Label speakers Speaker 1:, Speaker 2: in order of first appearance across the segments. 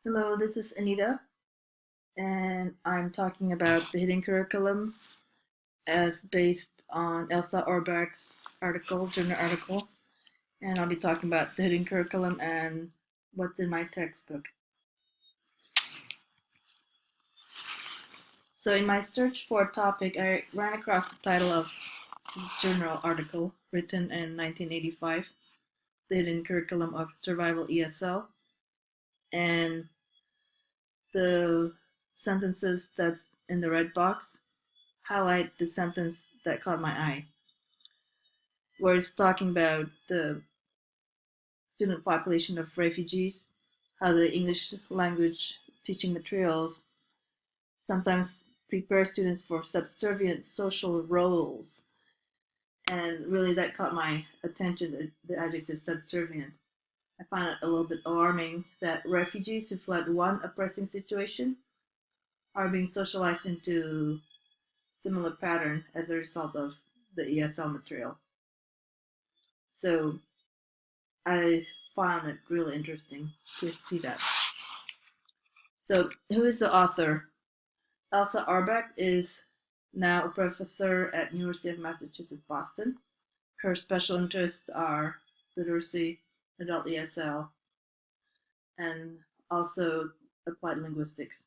Speaker 1: Hello, this is Anita, and I'm talking about the hidden curriculum as based on Elsa Orbach's journal article, and I'll be talking about the hidden curriculum and what's in my textbook. So, in my search for a topic, I ran across the title of this journal article written in 1985, The Hidden Curriculum of Survival ESL, and the sentences that's in the red box highlight the sentence that caught my eye, where it's talking about the student population of refugees, how the English language teaching materials sometimes prepare students for subservient social roles. And really, that caught my attention, the adjective subservient. I find it a little bit alarming that refugees who fled one oppressing situation are being socialized into similar pattern as a result of the ESL material. So I found it really interesting to see that. So, who is the author? Elsa Arbach is now a professor at University of Massachusetts Boston. Her special interests are literacy, adult ESL, and also applied linguistics.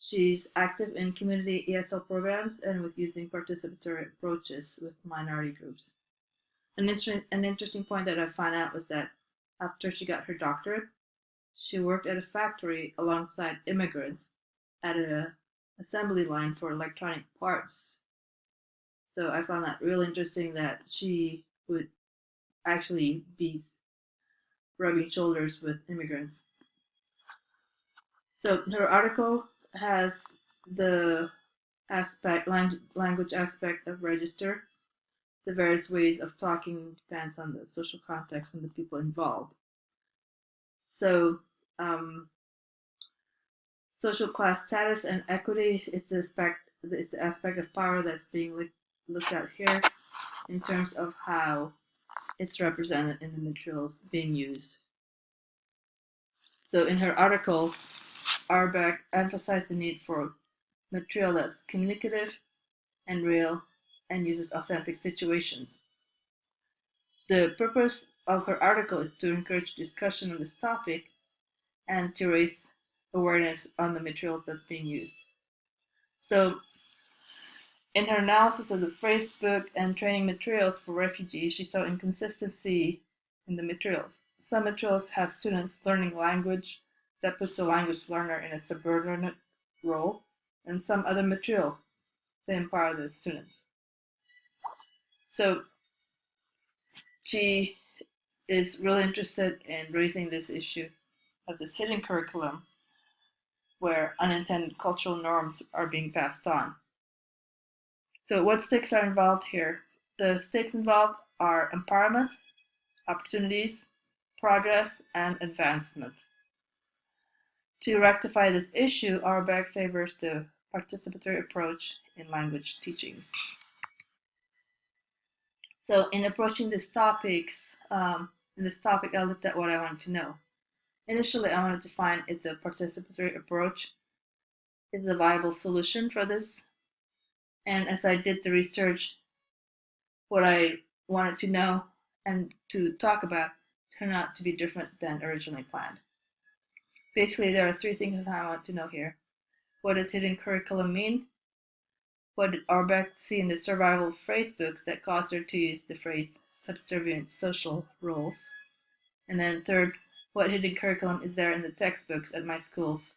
Speaker 1: She's active in community ESL programs and with using participatory approaches with minority groups. An interesting point that I found out was that after she got her doctorate, she worked at a factory alongside immigrants at an assembly line for electronic parts. So I found that really interesting that she would actually be rubbing shoulders with immigrants. So her article has the language aspect of register. The various ways of talking depends on the social context and the people involved. So social class status and equity is the aspect of power that's being looked at here in terms of how it's represented in the materials being used. So in her article, Arbach emphasized the need for material that's communicative and real and uses authentic situations. The purpose of her article is to encourage discussion on this topic and to raise awareness on the materials that's being used. So, in her analysis of the phrasebook and training materials for refugees, she saw inconsistency in the materials. Some materials have students learning language that puts the language learner in a subordinate role, and some other materials that empower the students. So, she is really interested in raising this issue of this hidden curriculum where unintended cultural norms are being passed on. So, what stakes are involved here? The stakes involved are empowerment, opportunities, progress, and advancement. To rectify this issue, Auerbach favors the participatory approach in language teaching. So, in approaching these topics, in this topic, I looked at what I wanted to know. Initially, I wanted to find if the participatory approach is a viable solution for this. And as I did the research, what I wanted to know and to talk about turned out to be different than originally planned. Basically, there are three things that I want to know here. What does hidden curriculum mean? What did Auerbach see in the survival phrase books that caused her to use the phrase subservient social roles? And then third, what hidden curriculum is there in the textbooks at my school's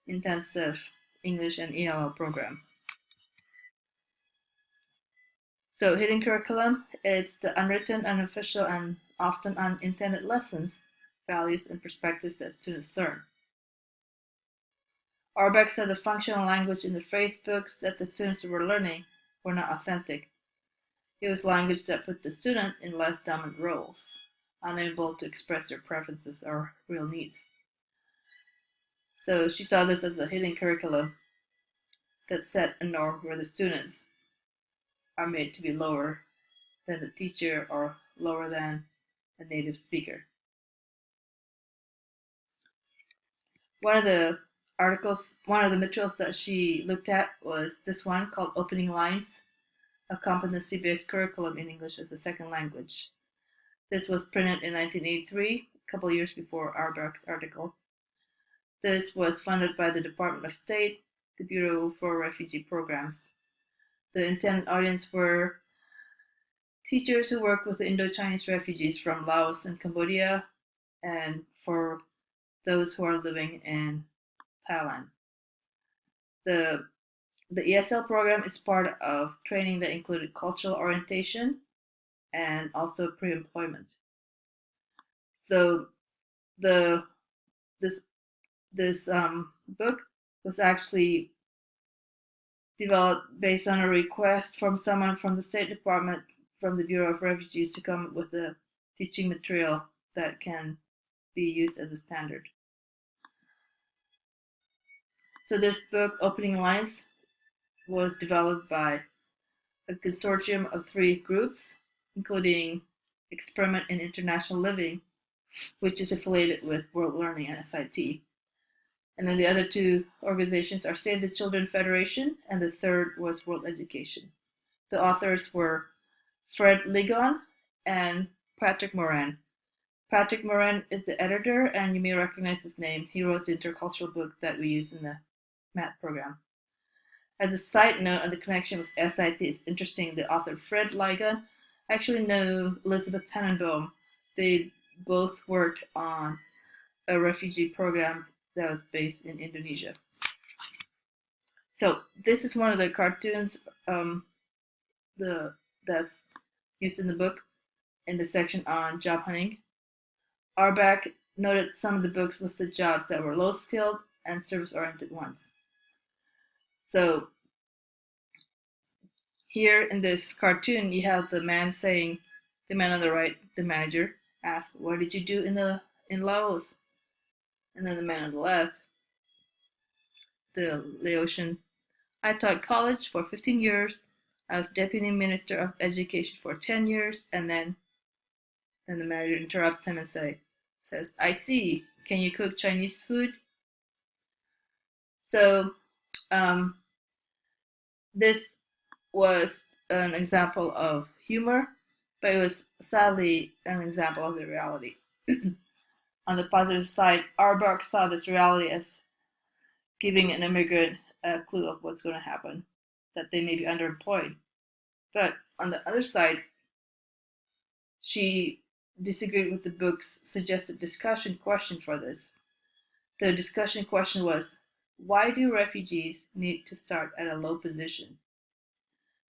Speaker 1: intensive English and EAL program? So hidden curriculum, it's the unwritten, unofficial, and often unintended lessons, values, and perspectives that students learn. Auerbach said the functional language in the phrase books that the students were learning were not authentic. It was language that put the student in less dominant roles, unable to express their preferences or real needs. So she saw this as a hidden curriculum that set a norm where the students are made to be lower than the teacher or lower than a native speaker. One of the one of the materials that she looked at was this one called Opening Lines, a competency-based curriculum in English as a second language. This was printed in 1983, a couple of years before Auerbach's article. This was funded by the Department of State, the Bureau for Refugee Programs. The intended audience were teachers who work with the Indo-Chinese refugees from Laos and Cambodia, and for those who are living in Thailand. The ESL program is part of training that included cultural orientation and also pre-employment. So the this book was actually developed based on a request from someone from the State Department, from the Bureau of Refugees, to come up with a teaching material that can be used as a standard. So this book, Opening Lines, was developed by a consortium of 3 groups, including Experiment in International Living, which is affiliated with World Learning and SIT. And then the other 2 organizations are Save the Children Federation, and the third was World Education. The authors were Fred Ligon and Patrick Moran. Patrick Moran is the editor, and you may recognize his name. He wrote the intercultural book that we use in the math program. As a side note on the connection with SIT, it's interesting. The author Fred Ligon actually knew Elizabeth Tannenbaum. They both worked on a refugee program that was based in Indonesia. So this is one of the cartoons that's used in the book in the section on job hunting. Auerbach noted some of the books listed jobs that were low-skilled and service-oriented ones. So here in this cartoon, you have the man saying, the man on the right, the manager, asks, "What did you do in Laos?" And then the man on the left, the Laotian, "I taught college for 15 years. I was deputy minister of education for 10 years." And then the manager interrupts him and says, "I see. Can you cook Chinese food?" So this was an example of humor, but it was sadly an example of the reality. On the positive side, Auerbach saw this reality as giving an immigrant a clue of what's going to happen, that they may be underemployed. But on the other side, she disagreed with the book's suggested discussion question for this. The discussion question was, why do refugees need to start at a low position?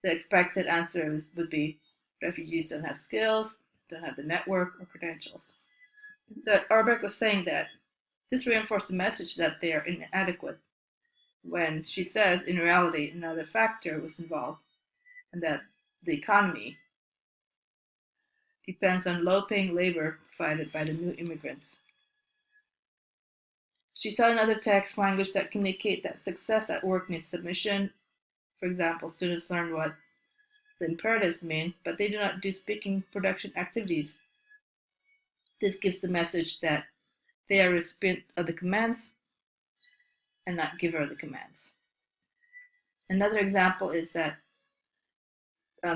Speaker 1: The expected answer would be, refugees don't have skills, don't have the network or credentials. But Auerbach was saying that this reinforced the message that they are inadequate, when she says, in reality, another factor was involved, and that the economy depends on low-paying labor provided by the new immigrants. She saw in other texts language that communicate that success at work means submission. For example, students learn what the imperatives mean, but they do not do speaking production activities. This gives the message that they are recipient of the commands and not giver of the commands. Another example is that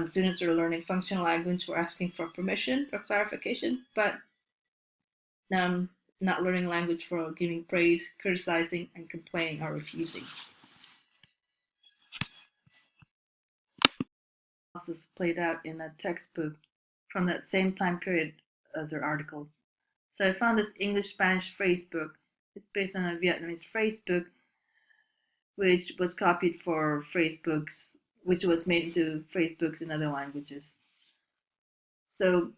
Speaker 1: students are learning functional language were asking for permission or clarification, but not learning language for giving praise, criticizing, and complaining or refusing. This is played out in a textbook from that same time period as their article. So I found this English-Spanish phrase book. It's based on a Vietnamese phrase book, which was copied for phrase books, which was made into phrase books in other languages. So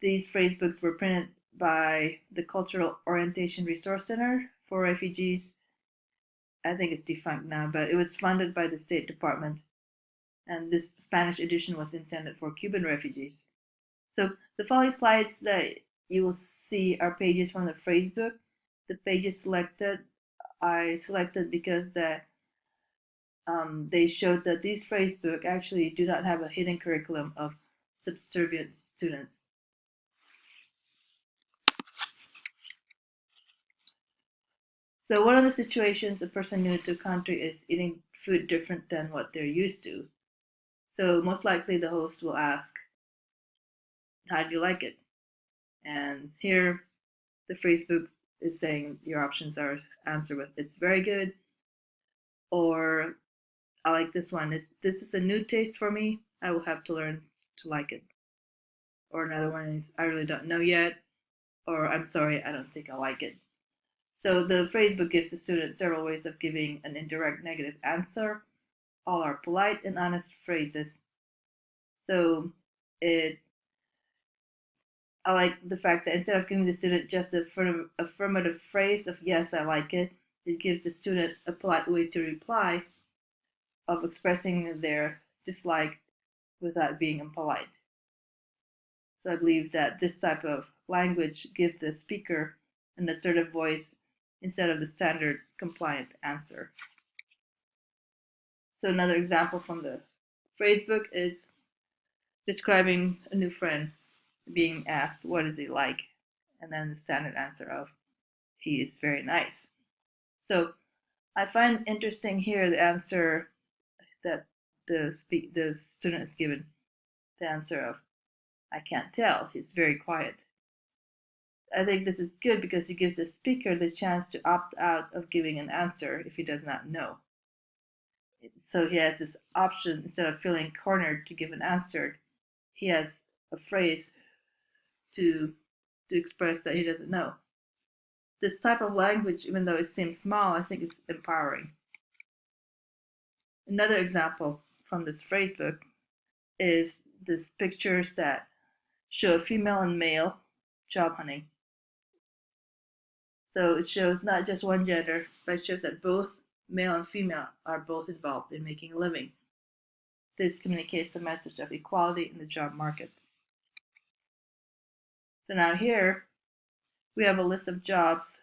Speaker 1: these phrase books were printed by the Cultural Orientation Resource Center for Refugees. I think it's defunct now, but it was funded by the State Department. And this Spanish edition was intended for Cuban refugees. So the following slides that you will see are pages from the phrase book. The pages selected, I selected because they showed that these phrase book actually do not have a hidden curriculum of subservient students. So one of the situations a person new to a country is eating food different than what they're used to. So most likely the host will ask, how do you like it? And here the Facebook is saying your options are answer with it's very good, or I like this one. This is a new taste for me. I will have to learn to like it. Or another one is I really don't know yet, or I'm sorry, I don't think I like it. So the phrasebook gives the student several ways of giving an indirect negative answer. All are polite and honest phrases. So it I like the fact that instead of giving the student just the affirmative phrase of yes, I like it, it gives the student a polite way to reply of expressing their dislike without being impolite. So I believe that this type of language gives the speaker an assertive voice instead of the standard compliant answer. So another example from the phrasebook is describing a new friend being asked, what is he like? And then the standard answer of, he is very nice. So I find interesting here the answer that the student is given, the answer of, I can't tell, he's very quiet. I think this is good because it gives the speaker the chance to opt out of giving an answer if he does not know. So he has this option, instead of feeling cornered to give an answer, he has a phrase to express that he doesn't know. This type of language, even though it seems small, I think is empowering. Another example from this phrasebook is these pictures that show a female and male job hunting. So it shows not just one gender, but it shows that both male and female are both involved in making a living. This communicates a message of equality in the job market. So now here we have a list of jobs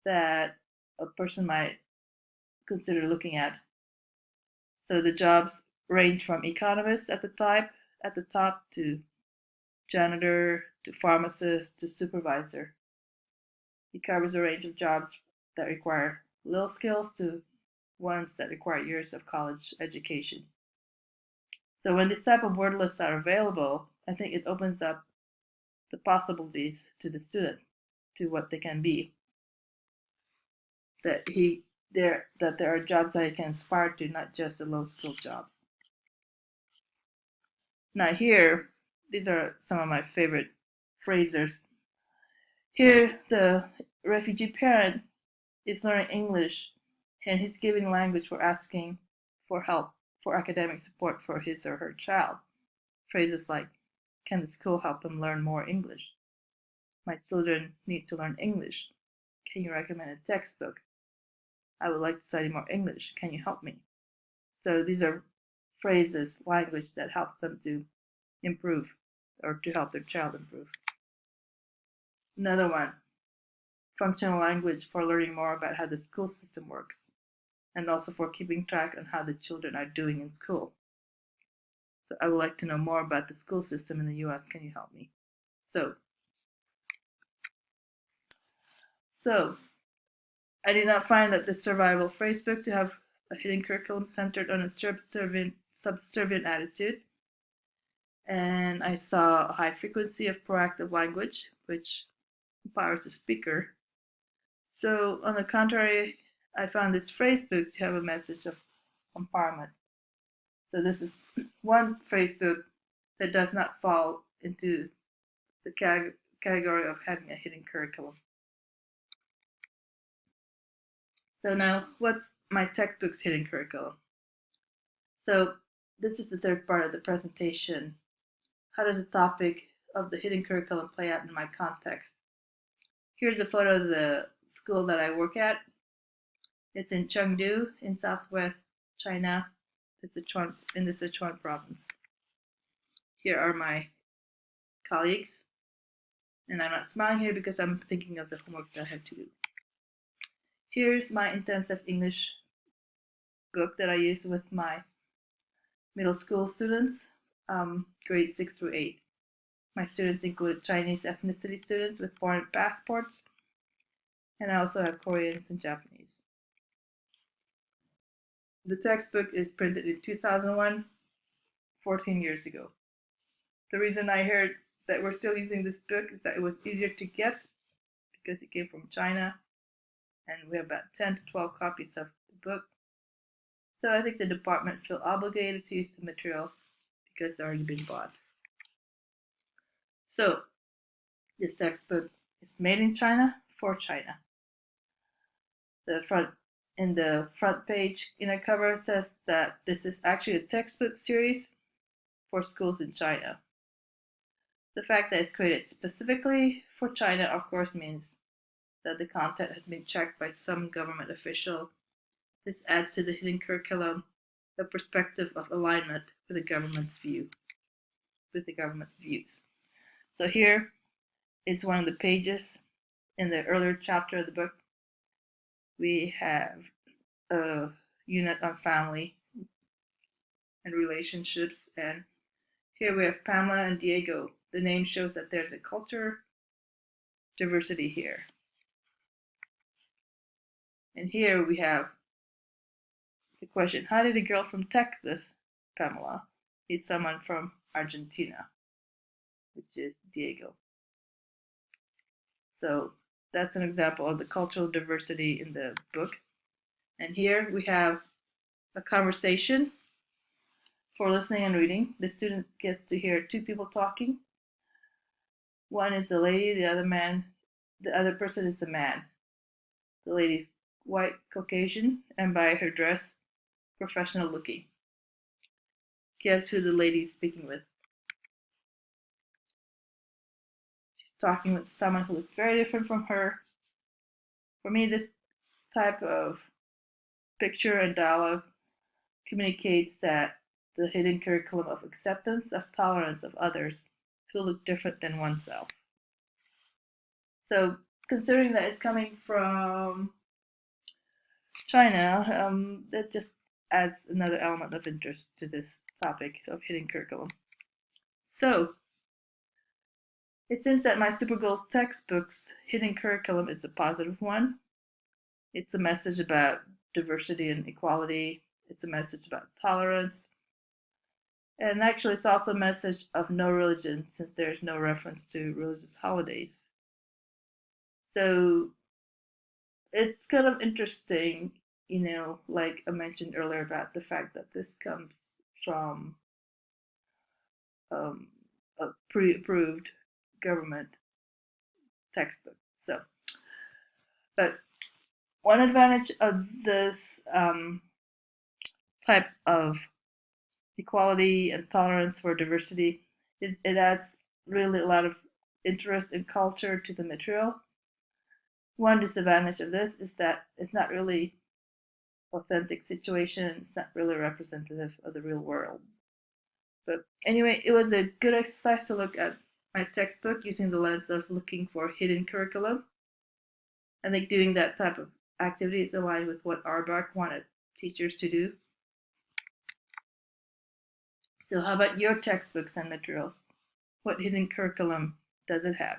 Speaker 1: that a person might consider looking at. So the jobs range from economist at the top to janitor to pharmacist to supervisor. He covers a range of jobs that require little skills to ones that require years of college education. So when this type of word lists are available, I think it opens up the possibilities to the student, to what they can be. That there are jobs that he can aspire to, not just the low skilled jobs. Now here, these are some of my favorite phrasers. Here the refugee parent is learning English and he's giving language for asking for help for academic support for his or her child. Phrases like, can the school help him learn more English? My children need to learn English. Can you recommend a textbook? I would like to study more English. Can you help me? So these are phrases, language that help them to improve or to help their child improve. Another one, functional language for learning more about how the school system works and also for keeping track on how the children are doing in school. So I would like to know more about the school system in the US. Can you help me? So I did not find that the survival phrasebook to have a hidden curriculum centered on a subservient attitude. And I saw a high frequency of proactive language, which empowers the speaker. So on the contrary, I found this phrasebook to have a message of empowerment. So this is one phrasebook that does not fall into the category of having a hidden curriculum. So now, what's my textbook's hidden curriculum? So this is the third part of the presentation. How does the topic of the hidden curriculum play out in my context? Here's a photo of the school that I work at. It's in Chengdu in southwest China. It's in the Sichuan province. Here are my colleagues. And I'm not smiling here because I'm thinking of the homework that I have to do. Here's my intensive English book that I use with my middle school students, grades 6 through 8. My students include Chinese ethnicity students with foreign passports and I also have Koreans and Japanese. The textbook is printed in 2001, 14 years ago. The reason I heard that we're still using this book is that it was easier to get because it came from China, and we have about 10 to 12 copies of the book. So I think the department feel obligated to use the material because it's already been bought. So this textbook is made in China for China. In the front page inner cover it says that this is actually a textbook series for schools in China. The fact that it's created specifically for China, of course, means that the content has been checked by some government official. This adds to the hidden curriculum a perspective of alignment with the government's views. So here is one of the pages in the earlier chapter of the book. We have a unit on family and relationships, and here we have Pamela and Diego. The name shows that there's a culture diversity here. And here we have the question, how did a girl from Texas, Pamela, meet someone from Argentina, which is Diego? So that's an example of the cultural diversity in the book. And here we have a conversation for listening and reading. The student gets to hear two people talking. One is the lady, the other person is the man. The lady's white, Caucasian, and by her dress, professional looking. Guess who the lady's speaking with? She's talking with someone who looks very different from her. For me, this type of picture and dialogue communicates that the hidden curriculum of acceptance, of tolerance of others who look different than oneself. So, considering that it's coming from China, that just adds another element of interest to this topic of hidden curriculum. So, it seems that my Supergirl textbook's hidden curriculum is a positive one. It's a message about diversity and equality. It's a message about tolerance. And actually, it's also a message of no religion, since there's no reference to religious holidays. So it's kind of interesting, like I mentioned earlier about the fact that this comes from a pre-approved government textbook. So, but one advantage of this type of equality and tolerance for diversity is it adds really a lot of interest and culture to the material. One disadvantage of this is that it's not really authentic situation. It's not really representative of the real world. But anyway, it was a good exercise to look at my textbook using the lens of looking for hidden curriculum. I think doing that type of activity is aligned with what Arbach wanted teachers to do. So how about your textbooks and materials? What hidden curriculum does it have?